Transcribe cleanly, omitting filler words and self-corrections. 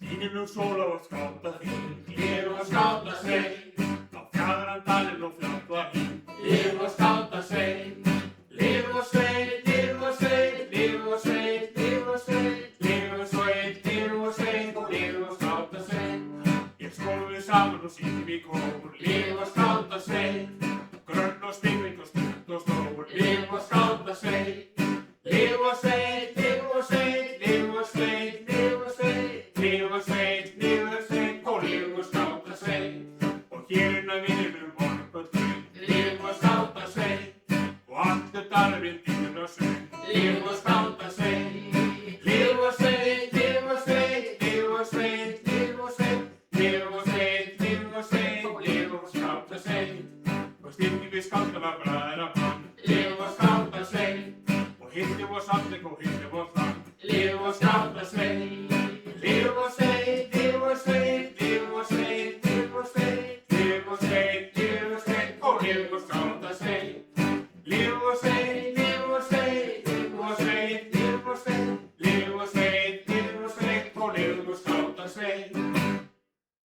Stígum nú sól á að skáta þín, Lifa og skáta sveit, á fjadran dalinn og fjalla hín. lifa og skáta sveit, lifa og sveit, lifa og sveit, lifa og sveit, lifa og sveit, lifa og sveit, lifa og sveit, lifa og skáta sveit, Ég skólum við saman og sýnum í kór, lifa og skáta sveit, grönn og stingling og stund og stór. lifa og skáta sveit, lifa og sveit, lifa og sveit, lifa og sveit, lifa og sveit, lifa og sveit, lifa og sveit, og lifa og skáta sveit, Og hér innan vinninum morgunböldin, lifa og skáta sveit, og allur dalurinn dýrinn og söng. lifa og skáta sveit, lifa og sveit, lifa og sveit, lifa og sveit, lifa og sveit, lifa og sveit, lifa og sveit, og lifa og skáta sveit, Og styrkjum við skáltala bræðra bann, lifa og skáta sveit, og hittum og samling og hittum og hlann. lifa og skáta sveit, lifa og sveit, lifa og sveit, lifa og sveit, lifa og sveit, lifa og sveit, lifa og sveit, og lifa og skáta